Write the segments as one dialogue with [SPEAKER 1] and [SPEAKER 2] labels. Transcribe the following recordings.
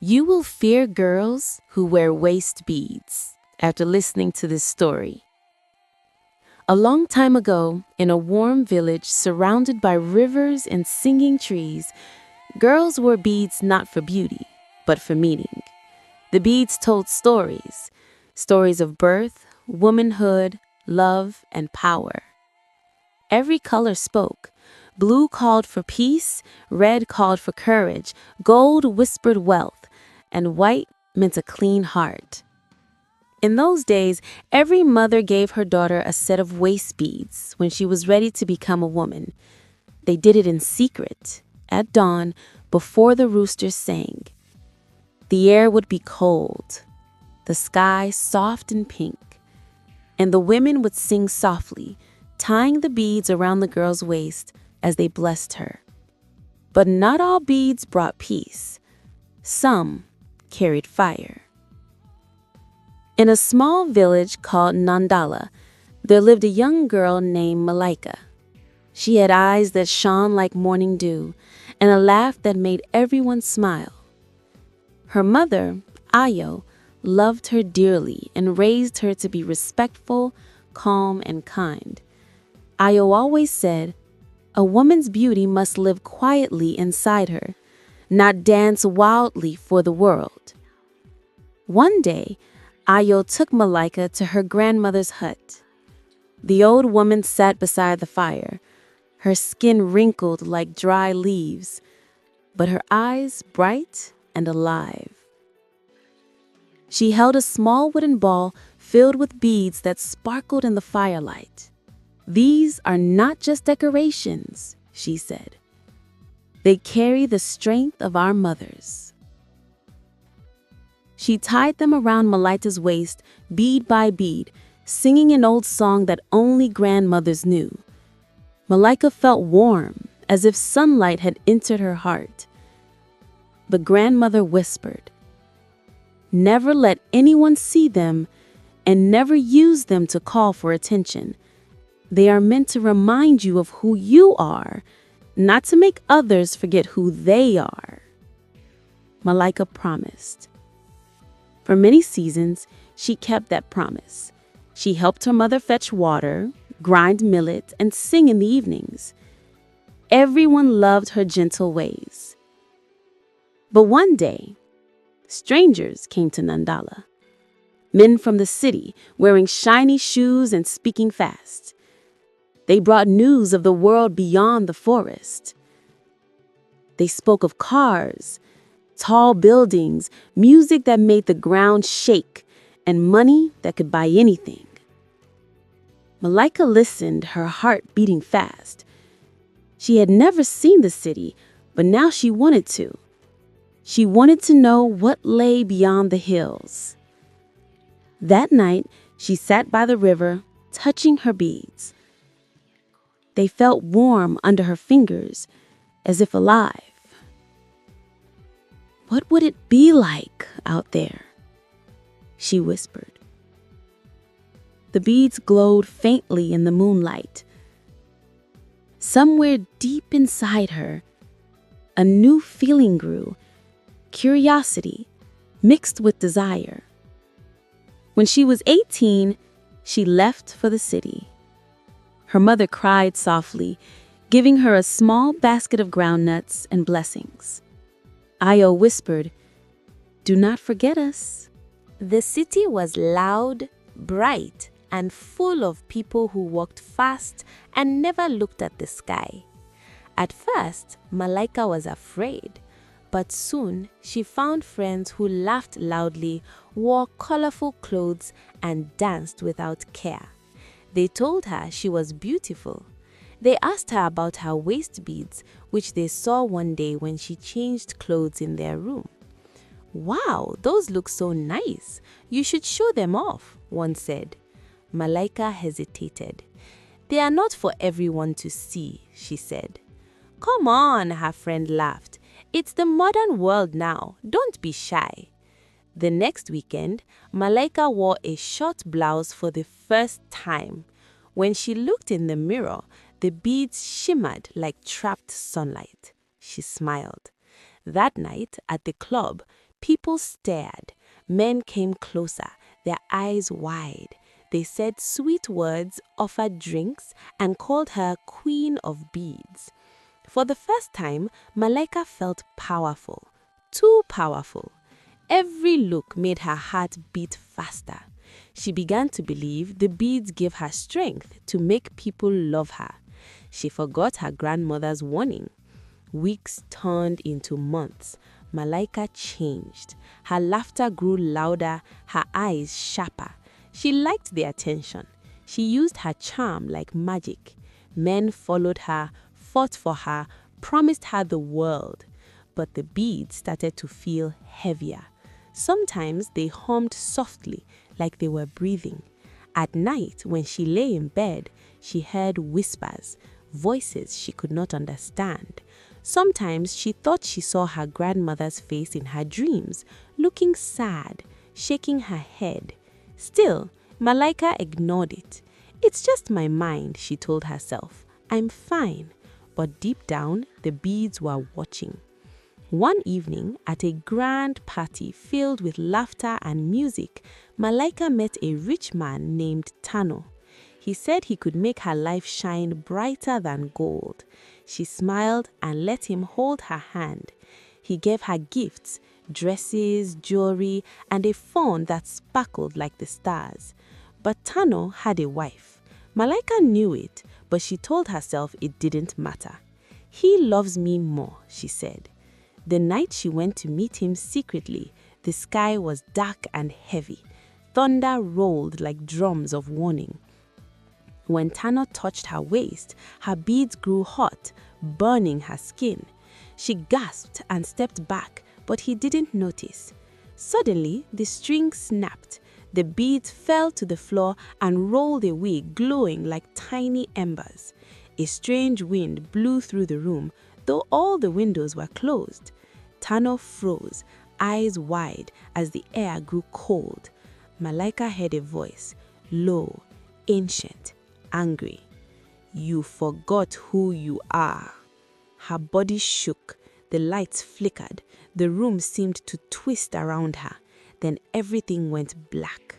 [SPEAKER 1] You will fear girls who wear waist beads after listening to this story. A long time ago, in a warm village surrounded by rivers and singing trees, girls wore beads not for beauty, but for meaning. The beads told stories, stories of birth, womanhood, love, and power. Every color spoke. Blue called for peace, red called for courage, gold whispered wealth, and white meant a clean heart. In those days, every mother gave her daughter a set of waist beads when she was ready to become a woman. They did it in secret, at dawn, before the roosters sang. The air would be cold, the sky soft and pink, and the women would sing softly, tying the beads around the girl's waist as they blessed her. But not all beads brought peace. Some carried fire. In a small village called Nandala, there lived a young girl named Malaika. She had eyes that shone like morning dew and a laugh that made everyone smile. Her mother, Ayo, loved her dearly and raised her to be respectful, calm, and kind. Ayo always said, "A woman's beauty must live quietly inside her, not dance wildly for the world." One day, Ayo took Malaika to her grandmother's hut. The old woman sat beside the fire, her skin wrinkled like dry leaves, but her eyes bright and alive. She held a small wooden ball filled with beads that sparkled in the firelight. "These are not just decorations," she said. "They carry the strength of our mothers." She tied them around Malaika's waist, bead by bead, singing an old song that only grandmothers knew. Malaika felt warm, as if sunlight had entered her heart. But grandmother whispered, "Never let anyone see them, and never use them to call for attention. They are meant to remind you of who you are, not to make others forget who they are." Malaika promised. For many seasons, she kept that promise. She helped her mother fetch water, grind millet, and sing in the evenings. Everyone loved her gentle ways. But one day, strangers came to Nandala. Men from the city, wearing shiny shoes and speaking fast. They brought news of the world beyond the forest. They spoke of cars, tall buildings, music that made the ground shake, and money that could buy anything. Malaika listened, her heart beating fast. She had never seen the city, but now she wanted to. She wanted to know what lay beyond the hills. That night, she sat by the river, touching her beads. They felt warm under her fingers, as if alive. "What would it be like out there?" she whispered. The beads glowed faintly in the moonlight. Somewhere deep inside her, a new feeling grew, curiosity mixed with desire. When she was 18, she left for the city. Her mother cried softly, giving her a small basket of groundnuts and blessings. Ayo whispered, "Do not forget us."
[SPEAKER 2] The city was loud, bright, and full of people who walked fast and never looked at the sky. At first, Malaika was afraid, but soon she found friends who laughed loudly, wore colorful clothes, and danced without care. They told her she was beautiful. They asked her about her waist beads, which they saw one day when she changed clothes in their room. "Wow, those look so nice. You should show them off," one said. Malaika hesitated. "They are not for everyone to see," she said. "Come on," her friend laughed. "It's the modern world now. Don't be shy." The next weekend, Malaika wore a short blouse for the first time. When she looked in the mirror, the beads shimmered like trapped sunlight. She smiled. That night at the club, People stared. Men came closer, their eyes wide. They said sweet words, offered drinks, and called her Queen of Beads. For the first time, Malaika felt powerful, too powerful. Every look made her heart beat faster. She began to believe the beads gave her strength to make people love her. She forgot her grandmother's warning. Weeks turned into months. Malaika changed. Her laughter grew louder, her eyes sharper. She liked the attention. She used her charm like magic. Men followed her, fought for her, promised her the world. But the beads started to feel heavier. Sometimes they hummed softly, like they were breathing. At night, when she lay in bed, she heard whispers, voices she could not understand. Sometimes she thought she saw her grandmother's face in her dreams, looking sad, shaking her head. Still, Malaika ignored it. "It's just my mind," she told herself. "I'm fine." But deep down, the beads were watching. One evening, at a grand party filled with laughter and music, Malaika met a rich man named Tano. He said he could make her life shine brighter than gold. She smiled and let him hold her hand. He gave her gifts, dresses, jewelry, and a phone that sparkled like the stars. But Tano had a wife. Malaika knew it, but she told herself it didn't matter. "He loves me more," she said. The night she went to meet him secretly, the sky was dark and heavy. Thunder rolled like drums of warning. When Tano touched her waist, her beads grew hot, burning her skin. She gasped and stepped back, but he didn't notice. Suddenly, the string snapped. The beads fell to the floor and rolled away, glowing like tiny embers. A strange wind blew through the room, though all the windows were closed. Tano froze, eyes wide, as the air grew cold. Malaika heard a voice, low, ancient, angry. "You forgot who you are." Her body shook, the lights flickered, the room seemed to twist around her. Then everything went black.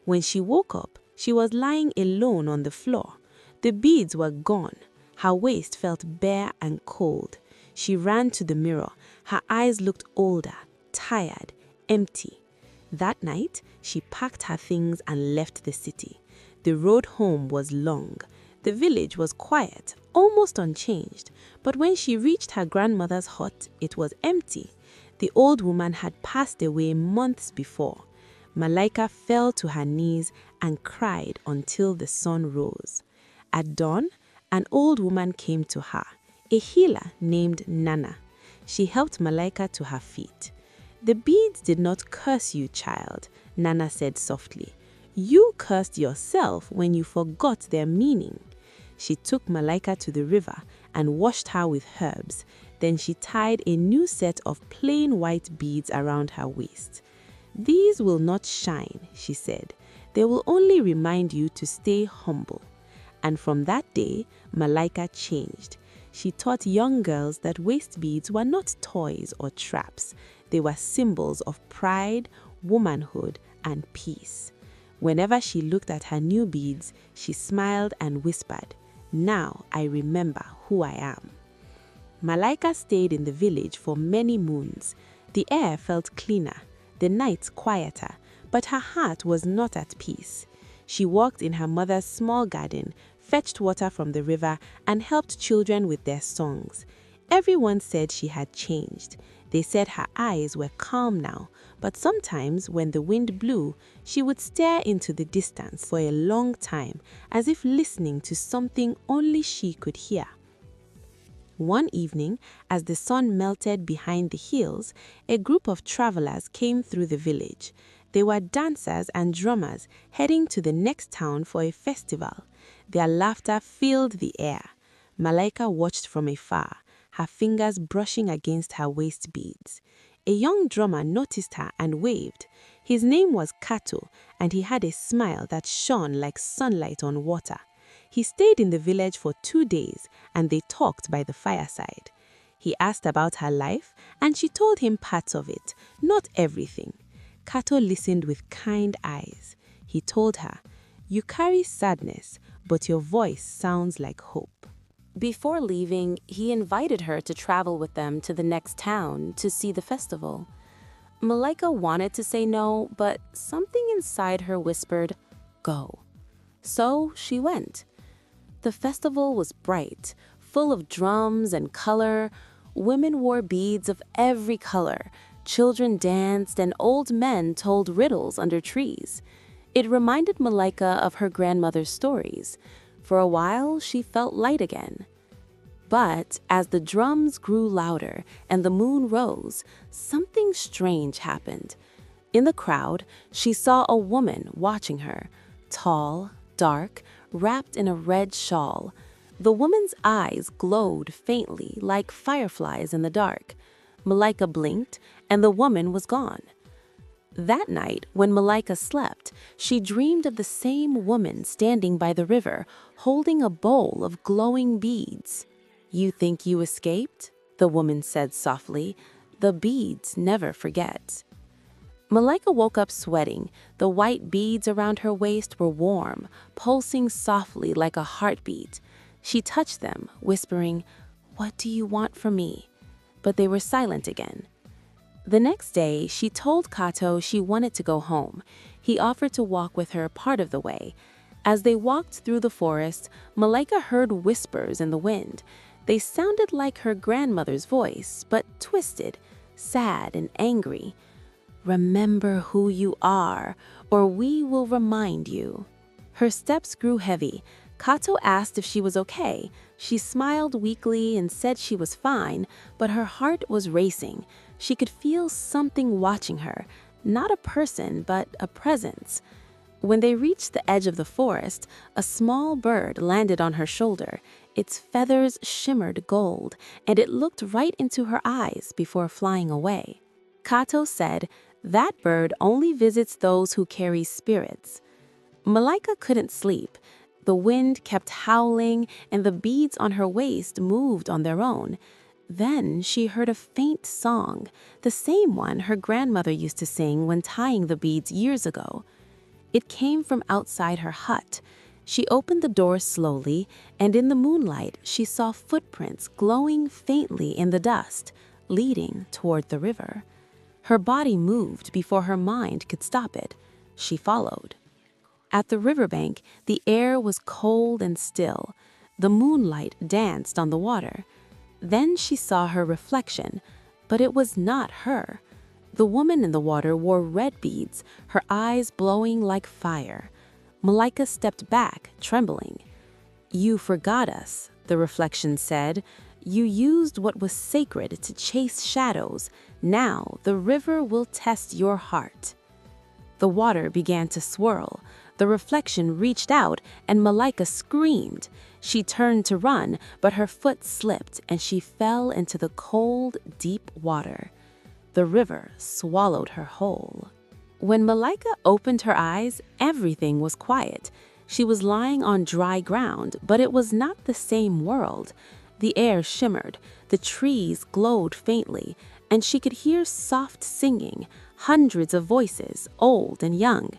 [SPEAKER 2] When she woke up, she was lying alone on the floor. The beads were gone. Her waist felt bare and cold. She ran to the mirror. Her eyes looked older, tired, empty. That night, she packed her things and left the city. The road home was long. The village was quiet, almost unchanged. But when she reached her grandmother's hut, it was empty. The old woman had passed away months before. Malaika fell to her knees and cried until the sun rose. At dawn, an old woman came to her, a healer named Nana. She helped Malaika to her feet. "The beads did not curse you, child," Nana said softly. "You cursed yourself when you forgot their meaning." She took Malaika to the river and washed her with herbs. Then she tied a new set of plain white beads around her waist. "These will not shine," she said. "They will only remind you to stay humble." And from that day, Malaika changed. She taught young girls that waist beads were not toys or traps. They were symbols of pride, womanhood, and peace. Whenever she looked at her new beads, she smiled and whispered, "Now I remember who I am." Malaika stayed in the village for many moons. The air felt cleaner, the nights quieter, but her heart was not at peace. She walked in her mother's small garden, fetched water from the river, and helped children with their songs. Everyone said she had changed. They said her eyes were calm now, but sometimes when the wind blew, she would stare into the distance for a long time, as if listening to something only she could hear. One evening, as the sun melted behind the hills, a group of travelers came through the village. They were dancers and drummers heading to the next town for a festival. Their laughter filled the air. Malaika watched from afar, her fingers brushing against her waist beads. A young drummer noticed her and waved. His name was Kato, and he had a smile that shone like sunlight on water. He stayed in the village for 2 days, and they talked by the fireside. He asked about her life, and she told him parts of it, not everything. Kato listened with kind eyes. He told her, "You carry sadness, but your voice sounds like hope." Before leaving, he invited her to travel with them to the next town to see the festival. Malaika wanted to say no, but something inside her whispered, "Go." So she went. The festival was bright, full of drums and color. Women wore beads of every color. Children danced, and old men told riddles under trees. It reminded Malaika of her grandmother's stories. For a while, she felt light again. But as the drums grew louder and the moon rose, something strange happened. In the crowd, she saw a woman watching her, tall, dark, wrapped in a red shawl. The woman's eyes glowed faintly like fireflies in the dark. Malaika blinked, and the woman was gone. That night, when Malaika slept, she dreamed of the same woman standing by the river, holding a bowl of glowing beads. "You think you escaped?" the woman said softly. "The beads never forget." Malaika woke up sweating. The white beads around her waist were warm, pulsing softly like a heartbeat. She touched them, whispering, "What do you want from me?" But they were silent again. The next day, she told Kato she wanted to go home. He offered to walk with her part of the way. As they walked through the forest, Malaika heard whispers in the wind. They sounded like her grandmother's voice, but twisted, sad and angry. "Remember who you are, or we will remind you." Her steps grew heavy. Kato asked if she was okay. She smiled weakly and said she was fine, but her heart was racing. She could feel something watching her, not a person, but a presence. When they reached the edge of the forest, a small bird landed on her shoulder. Its feathers shimmered gold, and it looked right into her eyes before flying away. Kato said, "That bird only visits those who carry spirits." Malaika couldn't sleep. The wind kept howling, and the beads on her waist moved on their own. Then she heard a faint song, the same one her grandmother used to sing when tying the beads years ago. It came from outside her hut. She opened the door slowly, and in the moonlight she saw footprints glowing faintly in the dust, leading toward the river. Her body moved before her mind could stop it. She followed. At the riverbank, the air was cold and still. The moonlight danced on the water. Then she saw her reflection, but it was not her. The woman in the water wore red beads, her eyes glowing like fire. Malaika stepped back, trembling. "You forgot us," the reflection said. "You used what was sacred to chase shadows. Now the river will test your heart." The water began to swirl. The reflection reached out, and Malaika screamed. She turned to run, but her foot slipped, and she fell into the cold, deep water. The river swallowed her whole. When Malaika opened her eyes, everything was quiet. She was lying on dry ground, but it was not the same world. The air shimmered, the trees glowed faintly, and she could hear soft singing, hundreds of voices, old and young.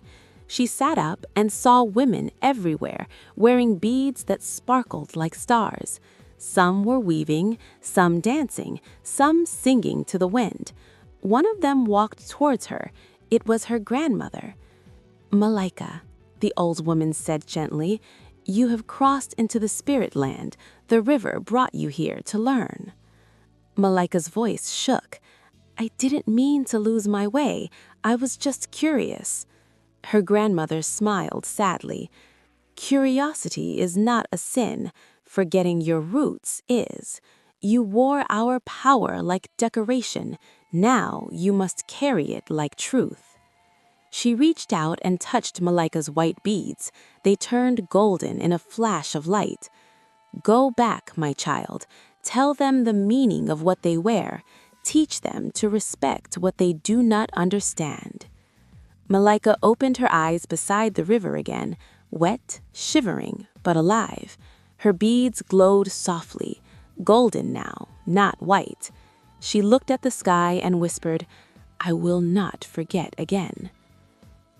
[SPEAKER 2] She sat up and saw women everywhere, wearing beads that sparkled like stars. Some were weaving, some dancing, some singing to the wind. One of them walked towards her. It was her grandmother. "Malaika," the old woman said gently, "you have crossed into the spirit land. The river brought you here to learn." Malaika's voice shook. "I didn't mean to lose my way. I was just curious." Her grandmother smiled sadly. "Curiosity is not a sin. Forgetting your roots is. You wore our power like decoration. Now you must carry it like truth." She reached out and touched Malaika's white beads. They turned golden in a flash of light. "Go back, my child. Tell them the meaning of what they wear. Teach them to respect what they do not understand." Malaika opened her eyes beside the river again, wet, shivering, but alive. Her beads glowed softly.
[SPEAKER 1] golden now, not white. She looked at the sky and whispered, "I will not forget again."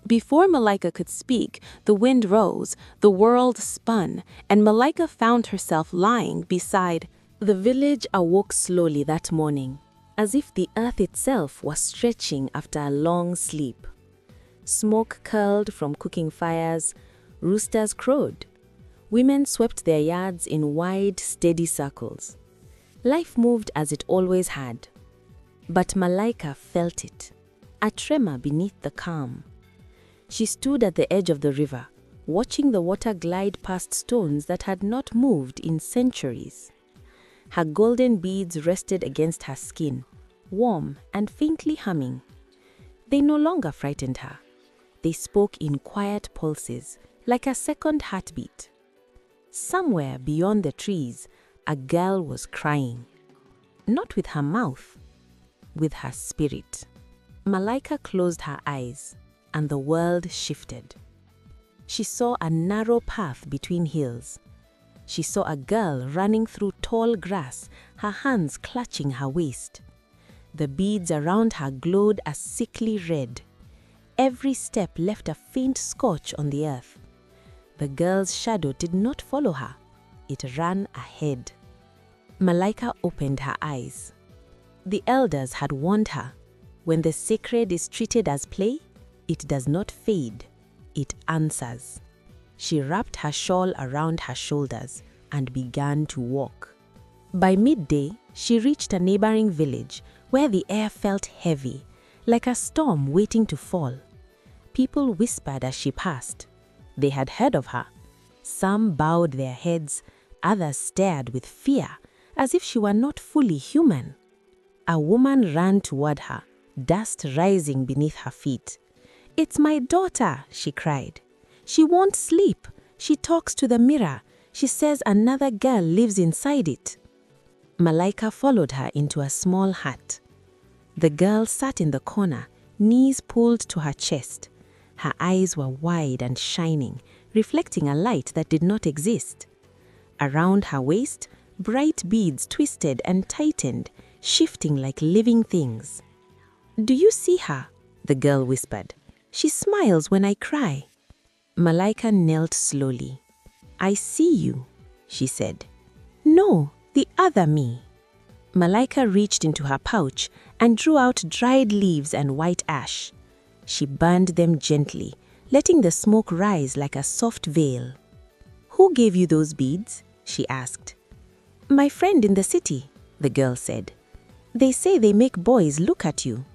[SPEAKER 1] Before Malaika could speak, the wind rose, the world spun, and Malaika found herself lying beside. The village awoke slowly that morning, as if the earth itself was stretching after a long sleep. Smoke curled from cooking fires, roosters crowed. Women swept their yards in wide, steady circles. Life moved as it always had. But Malaika felt it, a tremor beneath the calm. She stood at the edge of the river, watching the water glide past stones that had not moved in centuries. Her golden beads rested against her skin, warm and faintly humming. They no longer frightened her. They spoke in quiet pulses, like a second heartbeat. Somewhere beyond the trees, a girl was crying. Not with her mouth, with her spirit. Malaika closed her eyes, and the world shifted. She saw a narrow path between hills. She saw a girl running through tall grass, her hands clutching her waist. The beads around her glowed a sickly red. Every step left a faint scorch on the earth. The girl's shadow did not follow her. It ran ahead. Malaika opened her eyes. The elders had warned her, when the sacred is treated as play, it does not fade, it answers. She wrapped her shawl around her shoulders and began to walk. By midday, she reached a neighboring village where the air felt heavy, like a storm waiting to fall. People whispered as she passed. They had heard of her. Some bowed their heads, others stared with fear, as if she were not fully human. A woman ran toward her, dust rising beneath her feet. "It's my daughter," she cried. "She won't sleep. She talks to the mirror. She says another girl lives inside it." Malaika followed her into a small hut. The girl sat in the corner, knees pulled to her chest. Her eyes were wide and shining, reflecting a light that did not exist. Around her waist, bright beads twisted and tightened, shifting like living things. "Do you see her?" the girl whispered. "She smiles when I cry." Malaika knelt slowly. "I see you," she said. "No, the other me." Malaika reached into her pouch and drew out dried leaves and white ash. She burned them gently, letting the smoke rise like a soft veil. "Who gave you those beads?" she asked. "My friend in the city," the girl said. "They say they make boys look at you."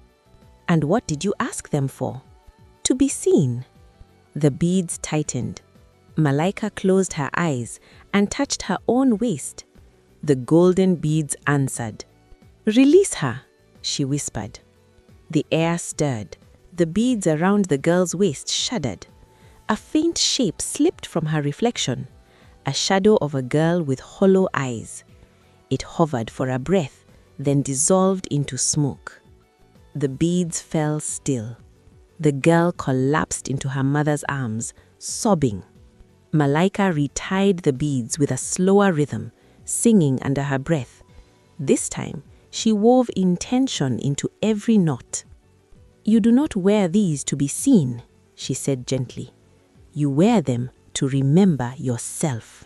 [SPEAKER 1] "And what did you ask them for?" "To be seen." The beads tightened. Malaika closed her eyes and touched her own waist. The golden beads answered. "Release her," she whispered. The air stirred. The beads around the girl's waist shuddered. A faint shape slipped from her reflection, a shadow of a girl with hollow eyes. It hovered for a breath, then dissolved into smoke. The beads fell still. The girl collapsed into her mother's arms, sobbing. Malaika retied the beads with a slower rhythm, singing under her breath. This time, she wove intention into every knot. "You do not wear these to be seen," she said gently. "You wear them to remember yourself."